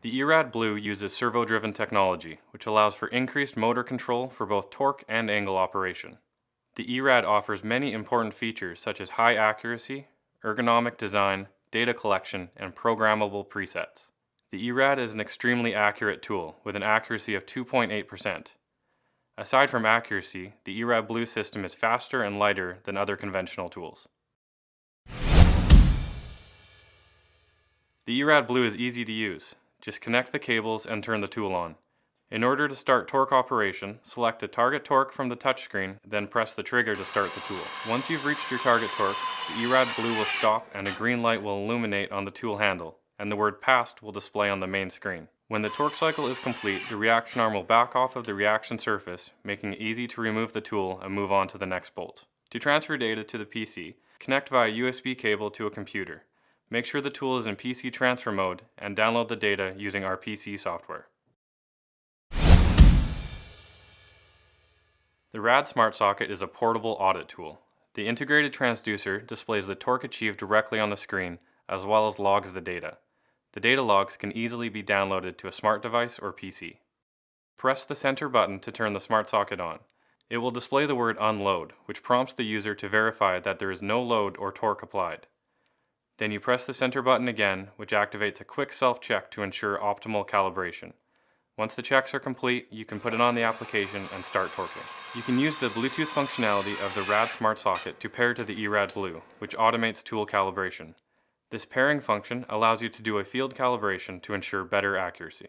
The E-RAD BLU uses servo-driven technology, which allows for increased motor control for both torque and angle operation. The E-RAD offers many important features such as high accuracy, ergonomic design, data collection, and programmable presets. The E-RAD is an extremely accurate tool with an accuracy of 2.8%. Aside from accuracy, the E-RAD BLU system is faster and lighter than other conventional tools. The E-RAD BLU is easy to use. Just connect the cables and turn the tool on. In order to start torque operation, select a target torque from the touchscreen, then press the trigger to start the tool. Once you've reached your target torque, the E-RAD BLU will stop and a green light will illuminate on the tool handle, and the word "passed" will display on the main screen. When the torque cycle is complete, the reaction arm will back off of the reaction surface, making it easy to remove the tool and move on to the next bolt. To transfer data to the PC, connect via USB cable to a computer. Make sure the tool is in PC transfer mode and download the data using our PC software. The RAD Smart Socket is a portable audit tool. The integrated transducer displays the torque achieved directly on the screen, as well as logs the data. The data logs can easily be downloaded to a smart device or PC. Press the center button to turn the Smart Socket on. It will display the word "Unload," which prompts the user to verify that there is no load or torque applied. Then you press the center button again, which activates a quick self-check to ensure optimal calibration. Once the checks are complete, you can put it on the application and start torquing. You can use the Bluetooth functionality of the RAD Smart Socket to pair to the E-RAD BLU, which automates tool calibration. This pairing function allows you to do a field calibration to ensure better accuracy.